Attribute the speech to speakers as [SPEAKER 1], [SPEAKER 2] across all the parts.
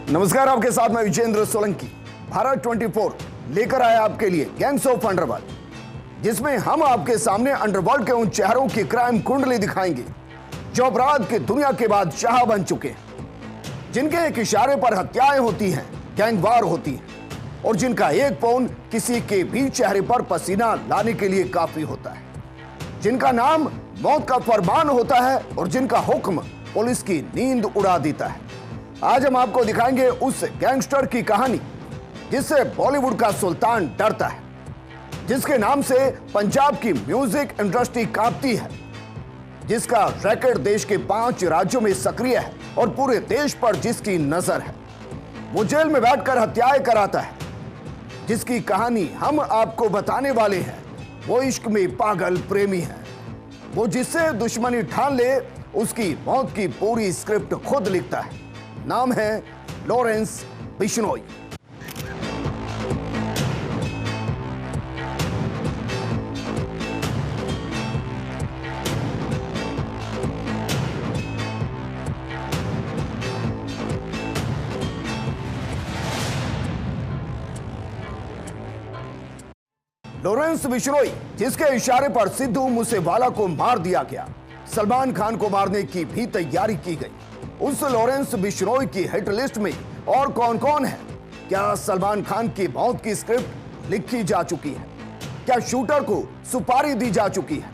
[SPEAKER 1] नमस्कार, आपके साथ मैं विजेंद्र सोलंकी। भारत 24 लेकर आया आपके लिए गैंग्स ऑफ अंडरवर्ल्ड, जिसमें हम आपके सामने अंडरवर्ल्ड के उन चेहरों की क्राइम कुंडली दिखाएंगे जो अपराध की दुनिया के बादशाह बन चुके हैं, जिनके एक इशारे पर हत्याएं होती हैं, गैंगवार होती हैं, और जिनका एक पौन किसी के भी चेहरे पर पसीना लाने के लिए काफी होता है, जिनका नाम मौत का फरमान होता है और जिनका हुक्म पुलिस की नींद उड़ा देता है। आज हम आपको दिखाएंगे उस गैंगस्टर की कहानी जिससे बॉलीवुड का सुल्तान डरता है, जिसके नाम से पंजाब की म्यूजिक इंडस्ट्री कांपती है, जिसका रैकेट देश के 5 राज्यों में सक्रिय है और पूरे देश पर जिसकी नजर है। वो जेल में बैठकर हत्याएं कराता है, जिसकी कहानी हम आपको बताने वाले हैं। वो इश्क में पागल प्रेमी है, वो जिससे दुश्मनी ठान ले उसकी मौत की पूरी स्क्रिप्ट खुद लिखता है। नाम है लॉरेंस बिश्नोई। लॉरेंस बिश्नोई, जिसके इशारे पर सिद्धू मूसेवाला को मार दिया गया, सलमान खान को मारने की भी तैयारी की गई। उस लॉरेंस बिश्नोई की हिट लिस्ट में और कौन कौन है? क्या सलमान खान की मौत की स्क्रिप्ट लिखी जा चुकी है? क्या शूटर को सुपारी दी जा चुकी है?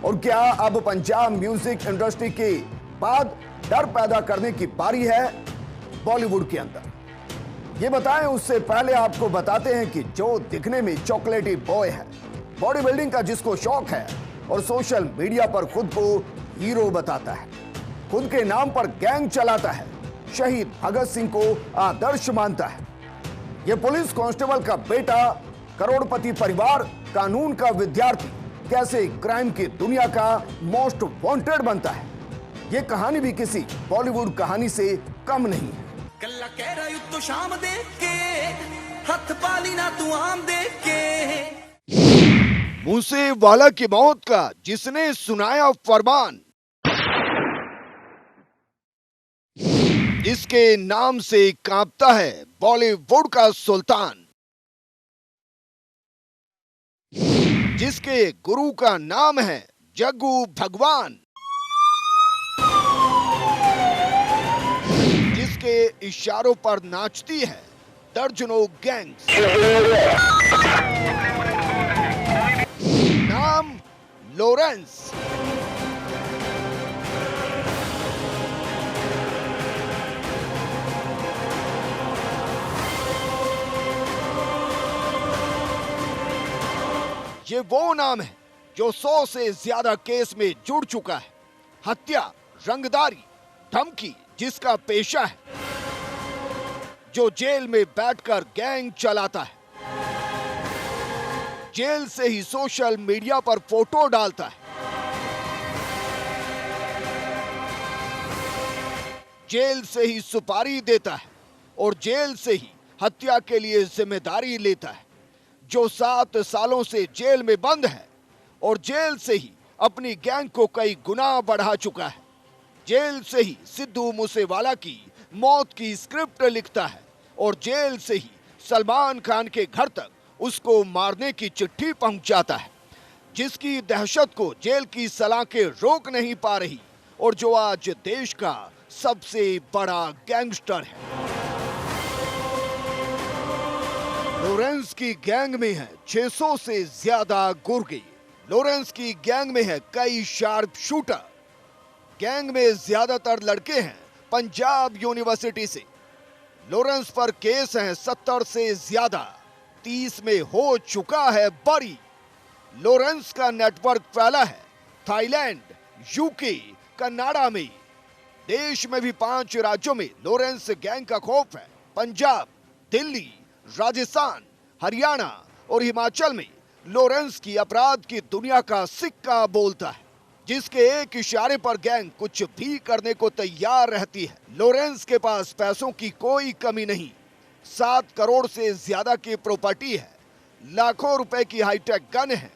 [SPEAKER 1] और क्या अब पंजाब म्यूजिक इंडस्ट्री के बाद डर पैदा करने की बारी है बॉलीवुड के अंदर? ये बताएं उससे पहले आपको बताते हैं कि जो दिखने में चॉकलेटी बॉय है, बॉडी बिल्डिंग का जिसको शौक है और सोशल मीडिया पर खुद को हीरो बताता है, खुद के नाम पर गैंग चलाता है, शहीद भगत सिंह को आदर्श मानता है, ये पुलिस कांस्टेबल का बेटा, करोड़पति परिवार, कानून का विद्यार्थी, कैसे क्राइम की दुनिया का मोस्ट वांटेड बनता है, ये कहानी भी किसी बॉलीवुड कहानी से कम नहीं है।
[SPEAKER 2] कल्ला कह रहा यू तो शाम देख के हथ पाली ना तू आम देख के।
[SPEAKER 1] मूसेवाला की मौत का जिसने सुनाया फरमान, जिसके नाम से कांपता है बॉलीवुड का सुल्तान, जिसके गुरु का नाम है जग्गू भगवान, जिसके इशारों पर नाचती है दर्जनों गैंग्स। नाम लॉरेंस। ये वो नाम है जो 100 से ज्यादा केस में जुड़ चुका है। हत्या, रंगदारी, धमकी जिसका पेशा है, जो जेल में बैठकर गैंग चलाता है, जेल से ही सोशल मीडिया पर फोटो डालता है, जेल से ही सुपारी देता है और जेल से ही हत्या के लिए जिम्मेदारी लेता है, जो 7 सालों से जेल में बंद है और जेल से ही अपनी गैंग को कई गुना बढ़ा चुका है, जेल से ही सिद्धू मूसेवाला की मौत की स्क्रिप्ट लिखता है और जेल से ही सलमान खान के घर तक उसको मारने की चिट्ठी पहुंचाता है, जिसकी दहशत को जेल की सलाखें रोक नहीं पा रही और जो आज देश का सबसे बड़ा गैंगस्टर है। लॉरेंस की गैंग में है 600 से ज्यादा गुर्गे। लॉरेंस की गैंग में है कई शार्प शूटर। गैंग में ज्यादातर लड़के हैं पंजाब यूनिवर्सिटी से। लॉरेंस पर केस हैं 70 से ज्यादा, 30 में हो चुका है बरी। लॉरेंस का नेटवर्क फैला है थाईलैंड, यूके, कनाडा में। देश में भी 5 राज्यों में लॉरेंस गैंग का खौफ है। पंजाब, दिल्ली, राजस्थान, हरियाणा और हिमाचल में लॉरेंस की अपराध की दुनिया का सिक्का बोलता है, जिसके एक इशारे पर गैंग कुछ भी करने को तैयार रहती है। लॉरेंस के पास पैसों की कोई कमी नहीं। 7 करोड़ से ज्यादा की प्रॉपर्टी है, लाखों रुपए की हाईटेक गन है,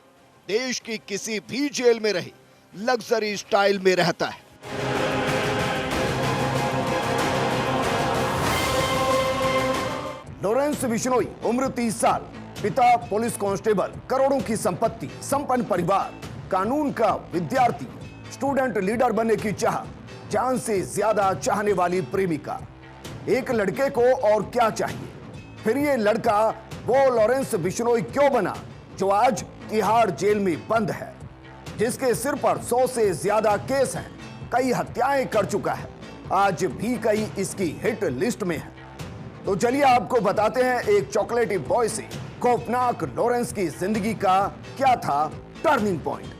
[SPEAKER 1] देश की किसी भी जेल में रहे लग्जरी स्टाइल में रहता है। लॉरेंस बिश्नोई, उम्र 30 साल, पिता पुलिस कांस्टेबल, करोड़ों की संपत्ति, संपन्न परिवार, कानून का विद्यार्थी, स्टूडेंट लीडर बनने की चाह, जान से ज्यादा चाहने वाली प्रेमिका। एक लड़के को और क्या चाहिए? फिर ये लड़का वो लॉरेंस बिश्नोई क्यों बना जो आज तिहाड़ जेल में बंद है, जिसके सिर पर 100 से ज्यादा केस हैं, कई हत्याएं कर चुका है, आज भी कई इसकी हिट लिस्ट में है। तो चलिए आपको बताते हैं एक चॉकलेटी बॉय से खौफनाक लॉरेंस की जिंदगी का क्या था टर्निंग पॉइंट।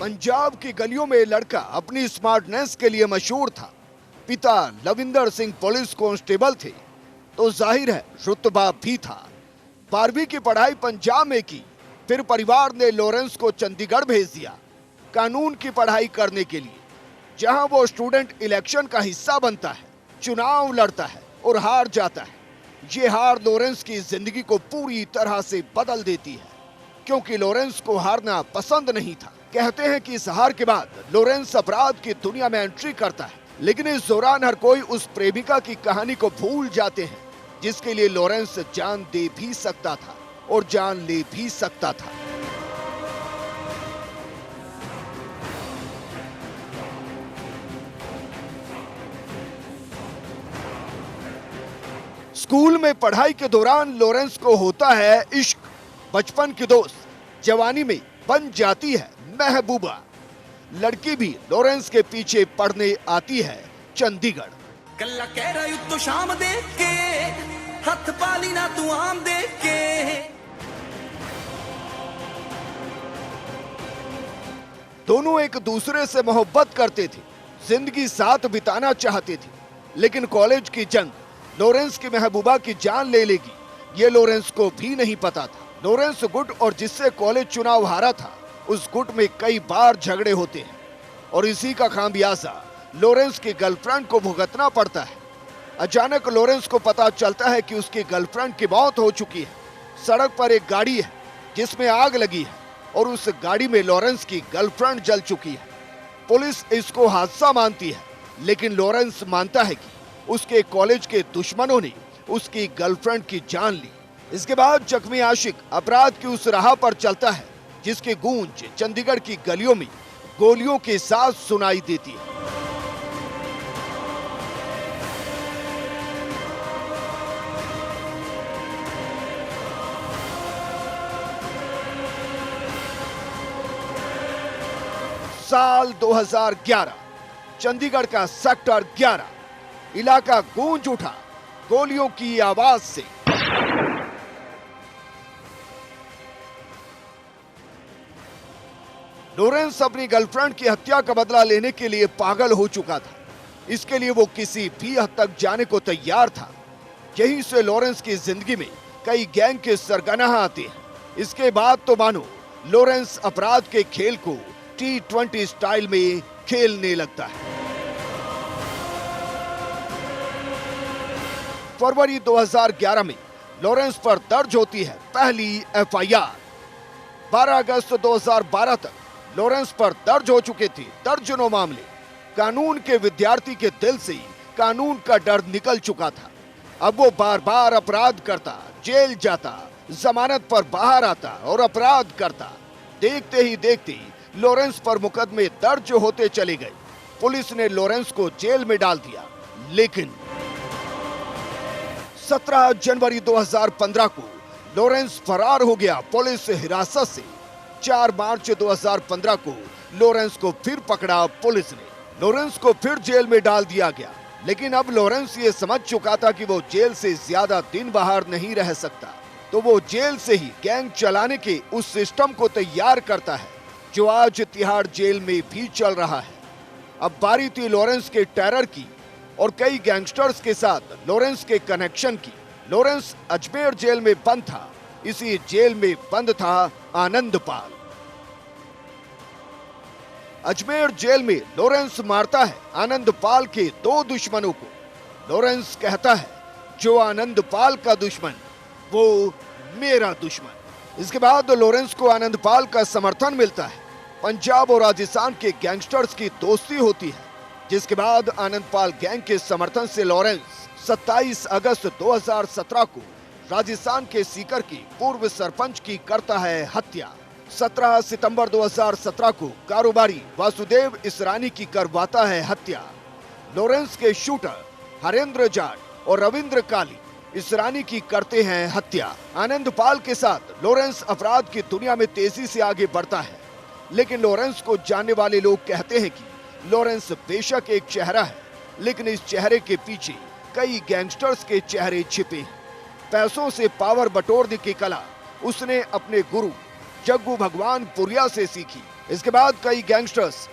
[SPEAKER 1] पंजाब की गलियों में लड़का अपनी स्मार्टनेस के लिए मशहूर था। पिता लविंदर सिंह पुलिस कांस्टेबल थे, तो जाहिर है रुतबा भी था। 12वीं की पढ़ाई पंजाब में की, फिर परिवार ने लॉरेंस को चंडीगढ़ भेज दिया कानून की पढ़ाई करने के लिए, जहां वो स्टूडेंट इलेक्शन का हिस्सा बनता है, चुनाव लड़ता है और हार जाता है। ये हार लॉरेंस की जिंदगी को पूरी तरह से बदल देती है, क्योंकि लॉरेंस को हारना पसंद नहीं था। कहते हैं कि इस हार के बाद लॉरेंस अपराध की दुनिया में एंट्री करता है, लेकिन इस दौरान हर कोई उस प्रेमिका की कहानी को भूल जाते हैं, जिसके लिए लॉरेंस जान दे भी सकता था और जान ले भी सकता था। स्कूल में पढ़ाई के दौरान लॉरेंस को होता है इश्क। बचपन की दोस्त जवानी में बन जाती है महबूबा। लड़की भी लॉरेंस के पीछे पढ़ने आती है चंडीगढ़।
[SPEAKER 2] कल्ला कह रहा तो शाम देख के हथ पाली ना तू आम देख के।
[SPEAKER 1] दोनों एक दूसरे से मोहब्बत करते थे, जिंदगी साथ बिताना चाहते थे, लेकिन कॉलेज की जंग लॉरेंस की महबूबा की जान ले लेगी, ये लॉरेंस को भी नहीं पता था। लॉरेंस गुट और जिससे कॉलेज चुनाव हारा था, उस गुट में कई बार झगड़े होते हैं और इसी का खामियाजा लॉरेंस की गर्लफ्रेंड को भुगतना पड़ता है। अचानक लॉरेंस को पता चलता है कि उसकी गर्लफ्रेंड की मौत हो चुकी है। सड़क पर एक गाड़ी है जिसमें आग लगी है और उस गाड़ी में लॉरेंस की गर्लफ्रेंड जल चुकी है। पुलिस इसको हादसा मानती है, लेकिन लॉरेंस मानता है कि उसके कॉलेज के दुश्मनों ने उसकी गर्लफ्रेंड की जान ली। इसके बाद जख्मी आशिक अपराध की उस राह पर चलता है जिसकी गूंज चंडीगढ़ की गलियों में गोलियों के साथ सुनाई देती है। साल 2011, चंडीगढ़ का सेक्टर 11, इलाका गूंज उठा गोलियों की आवाज से। लॉरेंस अपनी गर्लफ्रेंड की हत्या का बदला लेने के लिए पागल हो चुका था। इसके लिए वो किसी भी हद तक जाने को तैयार था। यहीं से लॉरेंस की जिंदगी में कई गैंग के सरगना आते हैं। इसके बाद तो मानो लॉरेंस अपराध के खेल को T20 स्टाइल में खेलने लगता है। फरवरी 2011 में लॉरेंस पर दर्ज होती है पहली FIR। 12 अगस्त 2012 तक लॉरेंस पर दर्ज हो चुके थे दर्जनों मामले। कानून के विद्यार्थी के दिल से कानून का डर निकल चुका था। अब वो बार बार अपराध करता, जेल जाता, जमानत पर बाहर आता और अपराध करता। देखते ही देखते लॉरेंस पर मुकदमे दर्ज होते चले गए। पुलिस ने लॉरेंस को जेल में डाल दिया, लेकिन 17 जनवरी 2015 को लॉरेंस फरार हो गया पुलिस हिरासत से। 4 मार्च 2015 को लॉरेंस को फिर पकड़ा पुलिस ने। लॉरेंस को फिर जेल में डाल दिया गया, लेकिन अब लॉरेंस ये समझ चुका था कि वो जेल से ज्यादा दिन बाहर नहीं रह सकता, तो वो जेल से ही गैंग चलाने के उस सिस्टम को तैयार करता है जो आज तिहाड़ जेल में भी चल रहा है। अब बारी थी लॉरेंस के टेरर की और कई गैंगस्टर्स के साथ लॉरेंस के कनेक्शन की। लॉरेंस अजमेर जेल में बंद था। इसी जेल में बंद था आनंदपाल। अजमेर जेल में लॉरेंस मारता है आनंदपाल के 2 दुश्मनों को। लॉरेंस कहता है, जो आनंदपाल का दुश्मन वो मेरा दुश्मन। इसके बाद लॉरेंस को आनंदपाल का समर्थन मिलता है। पंजाब और राजस्थान के गैंगस्टर्स की दोस्ती होती है। जिसके बाद आनंदपाल गैंग के समर्थन से लॉरेंस 27 अगस्त 2017 को राजस्थान के सीकर की पूर्व सरपंच की करता है हत्या। 17 सितंबर 2017 को कारोबारी वासुदेव इसरानी की करवाता है हत्या। लॉरेंस के शूटर हरेंद्र जाट और रविंद्र काली इसरानी की करते हैं हत्या। आनंदपाल के साथ लॉरेंस अपराध की दुनिया में तेजी से आगे बढ़ता है, लेकिन लॉरेंस को जानने वाले लोग कहते हैं कि लॉरेंस बेशक एक चेहरा है, लेकिन इस चेहरे के पीछे कई गैंगस्टर्स के चेहरे छिपे हैं। पैसों से पावर बटोरने की कला उसने अपने गुरु जग्गू भगवान पुरिया से सीखी। इसके बाद कई गैंगस्टर्स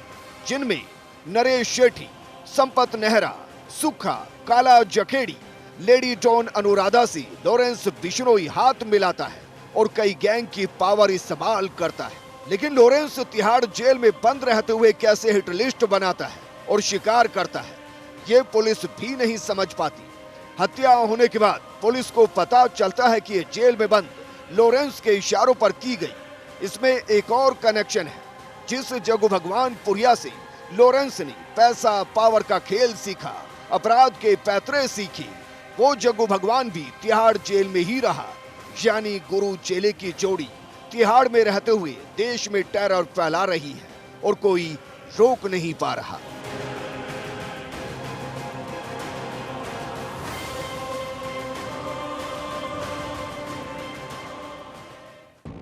[SPEAKER 1] जिनमें नरेश शेट्टी, संपत नेहरा, सुखा, काला जखेड़ी, लेडी डॉन अनुराधा से लॉरेंस बिश्नोई हाथ मिलाता है और कई गैंग की पावर इस्तेमाल करता है। लेकिन लॉरेंस तिहाड़ जेल में बंद रहते हुए कैसे हिट लिस्ट बनाता है और शिकार करता है, ये पुलिस भी नहीं समझ पाती। हत्या होने के बाद पुलिस को पता चलता है कि ये जेल में बंद लॉरेंस के इशारों पर की गई। इसमें एक और कनेक्शन है। जिस जग्गू भगवान पुरिया से लॉरेंस ने पैसा पावर का खेल सीखा, अपराध के पैतरे सीखी, वो जग्गू भगवान भी तिहाड़ जेल में ही रहा। यानी गुरु चेले की जोड़ी तिहाड़ में रहते हुए देश में टेरर फैला रही है और कोई रोक नहीं पा रहा।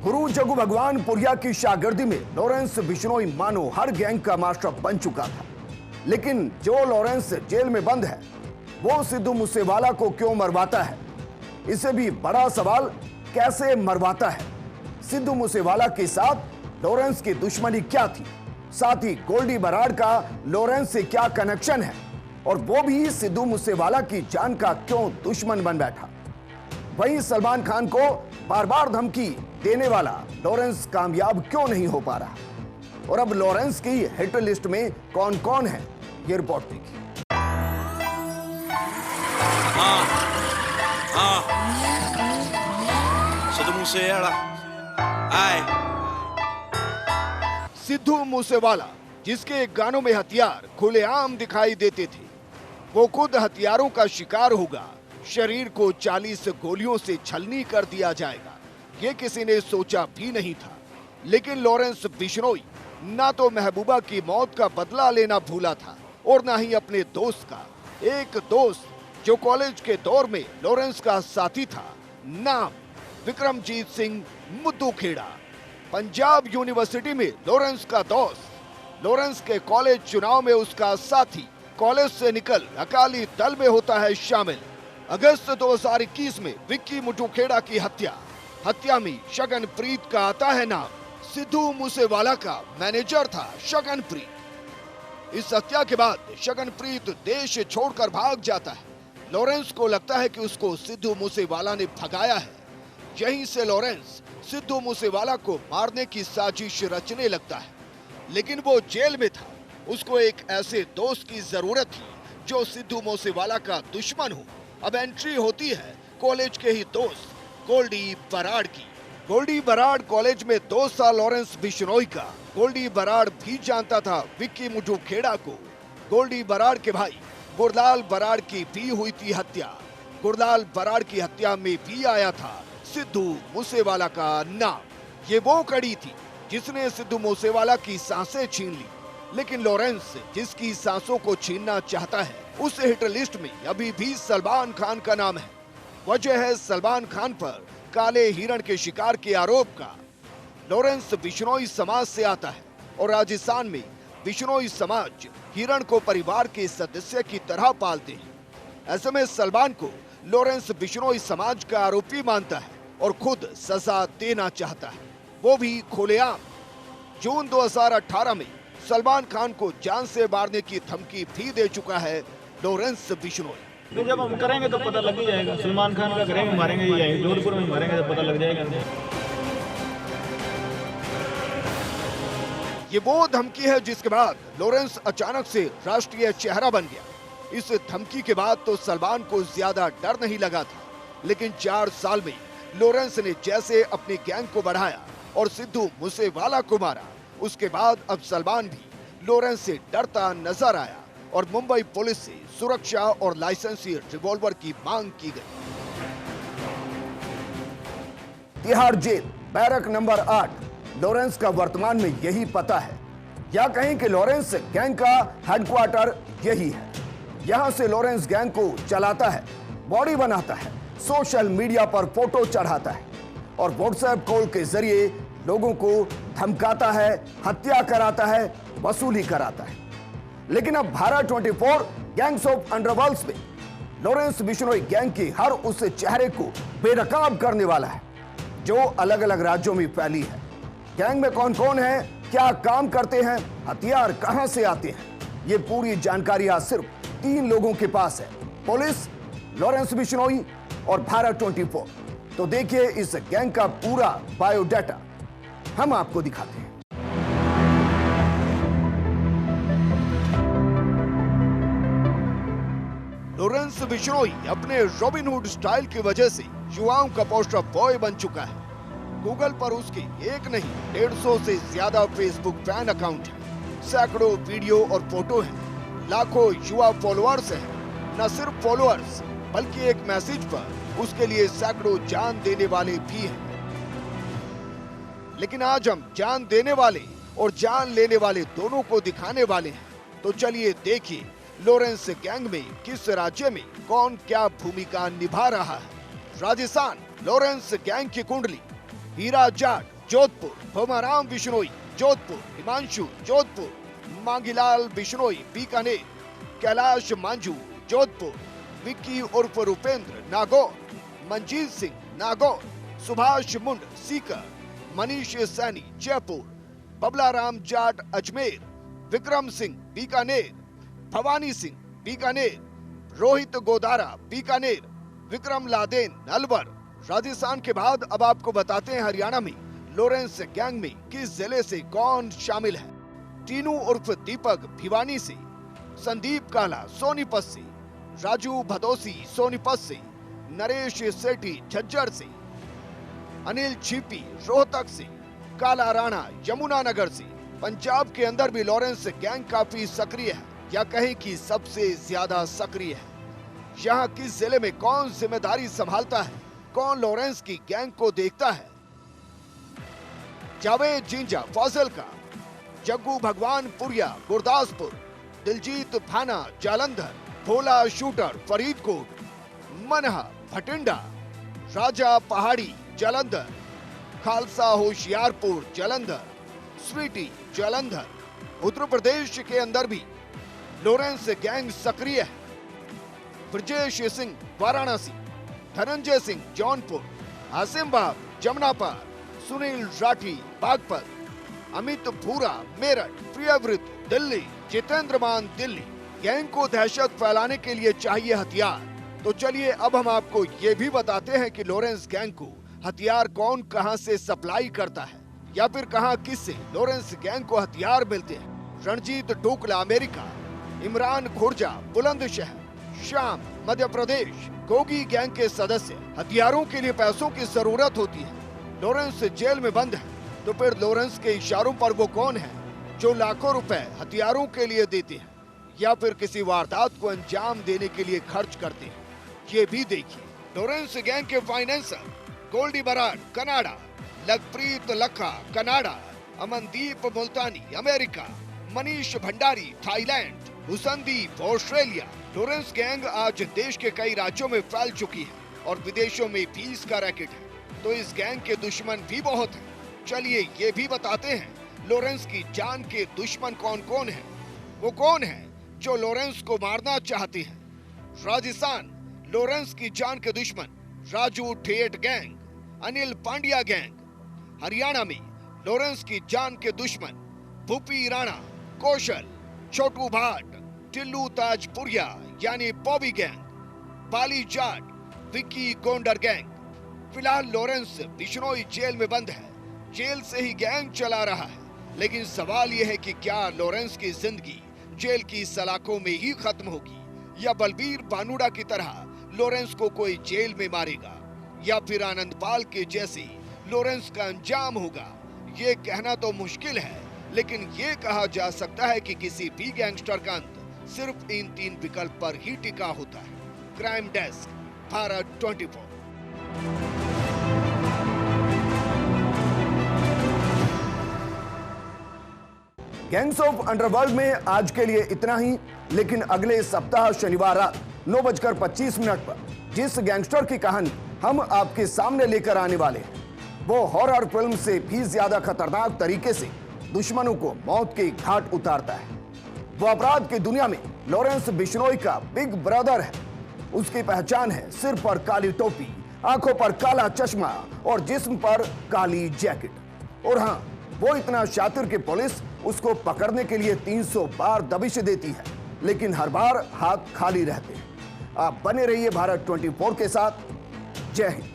[SPEAKER 1] गुरु जग्गू भगवान पुरिया की शागिर्दी में लॉरेंस बिश्नोई मानो हर गैंग का मास्टर बन चुका था। लेकिन जो लॉरेंस जेल में बंद है, वो सिद्धू मूसेवाला को क्यों मरवाता है? इसे भी बड़ा सवाल, कैसे मरवाता है? सिद्धू मूसेवाला के साथ लॉरेंस की दुश्मनी क्या थी? साथ ही गोल्डी बराड़ का लॉरेंस से क्या कनेक्शन है? और वो भी सिद्धू मूसेवाला की जान का क्यों दुश्मन बन बैठा? वहीं सलमान खान को बार बार धमकी देने वाला लॉरेंस कामयाब क्यों नहीं हो पा रहा? और अब लॉरेंस की हिट लिस्ट में कौन कौन है, ये रिपोर्ट देखिए। सिद्धू मूसेवाला, जिसके गानों में हथियार खुलेआम दिखाई देते थे, वो खुद हथियारों का शिकार होगा। शरीर को 40 गोलियों से छलनी कर दिया जाएगा, ये किसी ने सोचा भी नहीं था। लेकिन लॉरेंस बिश्नोई ना तो महबूबा की मौत का बदला लेना भूला था और ना ही अपने दोस्त का। एक दोस्त जो कॉलेज के दौर में लॉरेंस का साथी था, नाम विक्रमजीत सिंह मुद्दू खेड़ा, पंजाब यूनिवर्सिटी में लॉरेंस का दोस्त, लॉरेंस के कॉलेज चुनाव में उसका साथी, कॉलेज से निकल अकाली दल में होता है शामिल। अगस्त 2021 में विक्की मुद्दू खेड़ा की हत्या में शगनप्रीत का आता है नाम। सिद्धू मूसेवाला का मैनेजर था शगनप्रीत। इस हत्या के बाद शगनप्रीत देश छोड़कर भाग जाता है। लॉरेंस को लगता है कि उसको सिद्धू मूसेवाला ने भगाया है। यहीं से लॉरेंस सिद्धू मूसेवाला को मारने की साजिश रचने लगता है। लेकिन वो जेल में था, उसको एक ऐसे दोस्त की जरूरत थी जो सिद्धू मूसेवाला का दुश्मन हो। अब एंट्री होती है कॉलेज के ही दोस्त गोल्डी बराड़ की। गोल्डी बराड़ कॉलेज में दोस्त था लॉरेंस बिश्नोई का। गोल्डी बराड़ भी जानता था विक्की मुद्दू खेड़ा को। गोल्डी बराड़ के भाई गुरलाल बराड़ की भी हुई थी हत्या। गुरलाल बराड़ की हत्या में भी आया था सिद्धू मूसेवाला का नाम। ये वो कड़ी थी जिसने सिद्धू मूसेवाला की सांसें छीन ली। लेकिन लॉरेंस जिसकी सांसों को छीनना चाहता है, उस हिट लिस्ट में अभी भी सलमान खान का नाम है। वजह है सलमान खान पर काले हिरण के शिकार के आरोप का। लॉरेंस बिश्नोई समाज से आता है और राजस्थान में बिश्नोई समाज हिरण को परिवार के सदस्य की तरह पालते हैं। ऐसे में सलमान को लॉरेंस बिश्नोई समाज का आरोपी मानता है और खुद सजा देना चाहता है, वो भी खुलेआम। जून 2018 में सलमान खान को जान से मारने की धमकी भी दे चुका है लॉरेंस बिश्नोई।
[SPEAKER 3] जब हम करेंगे तो पता लग ही जाएगा। सलमान खान का करेंगे, मारेंगे, यही जोधपुर में मारेंगे तो पता लग जाएगा।
[SPEAKER 1] ये वो धमकी है जिसके बाद लॉरेंस अचानक से राष्ट्रीय चेहरा बन गया। इस धमकी के बाद तो सलमान को ज्यादा डर नहीं लगा था, लेकिन 4 साल में लॉरेंस ने जैसे अपनी गैंग को बढ़ाया और सिद्धू मूसेवाला को मारा, उसके बाद अब सलमान भी लॉरेंस से डरता नजर आया और मुंबई पुलिस से सुरक्षा और लाइसेंसी रिवॉल्वर की मांग की गई। Tihar jail barrack number 8 Lawrence का वर्तमान में यही पता है, या कहें कि लॉरेंस गैंग का हेडक्वार्टर यही है। यहां से लॉरेंस गैंग को चलाता है, बॉडी बनाता है, सोशल मीडिया पर फोटो चढ़ाता है और व्हाट्सएप कॉल के जरिए लोगों को धमकाता है, हत्या कराता है, वसूली कराता है। लेकिन अब भारत 24 गैंग्स ऑफ अंडरवर्ल्ड में लॉरेंस बिश्नोई गैंग की हर उस चेहरे को बेनकाब करने वाला है जो अलग अलग राज्यों में फैली है। गैंग में कौन कौन है, क्या काम करते हैं, हथियार कहां से आते हैं, ये पूरी जानकारी आज सिर्फ 3 लोगों के पास है, पुलिस, लॉरेंस बिश्नोई और भारत 24। तो देखिए इस गैंग का पूरा बायोडाटा हम आपको दिखाते हैं। लॉरेंस बिश्नोई अपने रॉबिनहुड स्टाइल की वजह से युवाओं का पोस्टर बॉय बन चुका है। गूगल पर उसके एक नहीं 150 से ज्यादा फेसबुक फैन अकाउंट है, सैकड़ों वीडियो और फोटो हैं, लाखों युवा फॉलोअर्स हैं। न सिर्फ फॉलोअर्स बल्कि एक मैसेज पर उसके लिए सैकड़ों जान देने वाले भी हैं। लेकिन आज हम जान देने वाले और जान लेने वाले दोनों को दिखाने वाले हैं। तो चलिए देखिए लॉरेंस गैंग में किस राज्य में कौन क्या भूमिका निभा रहा है। राजस्थान लॉरेंस गैंग की कुंडली, हीरा जाट जोधपुर, भोमाराम बिश्नोई जोधपुर, हिमांशु जोधपुर, मांगीलाल बिश्नोई बीकानेर, कैलाश मांझू जोधपुर, विक्की उर्फ रूपेंद्र नागौर, मंजीत सिंह नागौर, सुभाष मुंड सीकर, मनीष सैनी जयपुर, बबला राम जाट अजमेर, विक्रम सिंह बीकानेर, भवानी सिंह बीकानेर, रोहित गोदारा बीकानेर, विक्रम लादेन अलवर। राजस्थान के बाद अब आपको बताते हैं हरियाणा में लॉरेंस गैंग में किस जिले से कौन शामिल है। टीनू उर्फ दीपक भिवानी से, संदीप काला सोनीपत से, राजू भदोसी सोनीपत से, नरेश सेठी झज्जर से, अनिल छिपी रोहतक से, काला राणा यमुनानगर से। पंजाब के अंदर भी लॉरेंस गैंग काफी सक्रिय है, या कहें कि सबसे ज्यादा सक्रिय है। यहाँ किस जिले में कौन जिम्मेदारी संभालता है, कौन लॉरेंस की गैंग को देखता है। जावेद जिंजा फाजिलका, जग्गू भगवानपुरिया गुरदासपुर, दिलजीत भाना जालंधर, भोला शूटर फरीदकोट, मनहा भटिंडा, राजा पहाड़ी जालंधर, खालसा होशियारपुर जालंधर, स्वीटी जालंधर। उत्तर प्रदेश के अंदर भी लॉरेंस गैंग सक्रिय है। ब्रजेश सिंह वाराणसी, धनंजय सिंह जौनपुर, आसिम बाब जमनापार, सुनील राठी बागपत, अमित भूरा मेरठ, प्रियव्रत दिल्ली, जितेंद्र मान दिल्ली। गैंग को दहशत फैलाने के लिए चाहिए हथियार। तो चलिए अब हम आपको ये भी बताते हैं कि लॉरेंस गैंग को हथियार कौन कहां से सप्लाई करता है, या फिर कहां किससे लॉरेंस गैंग को हथियार मिलते हैं। रणजीत डोकला अमेरिका, इमरान खुर्जा बुलंदशहर, शाम मध्य प्रदेश। गोगी गैंग के सदस्य, हथियारों के लिए पैसों की जरूरत होती है। लॉरेंस जेल में बंद है, तो फिर लॉरेंस के इशारों पर वो कौन है जो लाखों रुपए हथियारों के लिए देते हैं या फिर किसी वारदात को अंजाम देने के लिए खर्च करते हैं, ये भी देखिए। लॉरेंस गैंग के financer Goldy Brar Canada, Lakhpreet Lakha Canada, Amandeep Multani America, Manish Bhandari Thailand, Husandeep Australia. Lawrence gang आज देश के कई राज्यों में फैल चुकी है और विदेशों में भी इसका रैकेट है। तो इस गैंग के दुश्मन भी बहुत हैं। चलिए ये भी बताते हैं लॉरेंस की जान के दुश्मन कौन कौन हैं। वो कौन हैं जो लॉरेंस को मारना चाहते हैं। राजस्थान लॉरेंस की जान के दुश्मन राजू ठेठ गैंग, अनिल पांड्या गैंग। हरियाणा में लॉरेंस की जान के दुश्मन भूपी राणा, कौशल, छोटू भाट, टिल्लू ताजपुरिया यानी बॉबी गैंग, बाली जाट, विक्की गोंडर गैंग। फिलहाल लॉरेंस बिश्नोई जेल में बंद है, जेल से ही गैंग चला रहा है। लेकिन सवाल यह है कि क्या लॉरेंस की जिंदगी जेल की सलाखों में ही खत्म होगी या बलबीर बानुड़ा की तरह लॉरेंस को कोई जेल में मारेगा, या फिर आनंदपाल के जैसे लॉरेंस का अंजाम होगा। ये कहना तो मुश्किल है, लेकिन ये कहा जा सकता है कि किसी भी गैंगस्टर का अंत सिर्फ इन 3 विकल्प पर ही टिका होता है। Crime desk, Bharat 24। Gangs of underworld में आज के लिए इतना ही, लेकिन अगले सप्ताह शनिवार रात 9:25 पर जिस गैंगस्टर की कहानी हम आपके सामने लेकर आने वाले हैं, वो हॉरर फिल्म से भी ज्यादा खतरनाक तरीके से दुश्मनों को मौत के घाट उतारता है। वो अपराध की दुनिया में लॉरेंस बिश्नोई का बिग ब्रदर है। उसकी पहचान है सिर पर काली टोपी, आंखों पर काला चश्मा और जिस्म पर काली जैकेट। और हाँ, वो इतना शातिर कि पुलिस उसको पकड़ने के लिए 300 बार दबिश देती है, लेकिन हर बार हाथ खाली रहते हैं। आप बने रहिए भारत 24 के साथ। जय हिंद।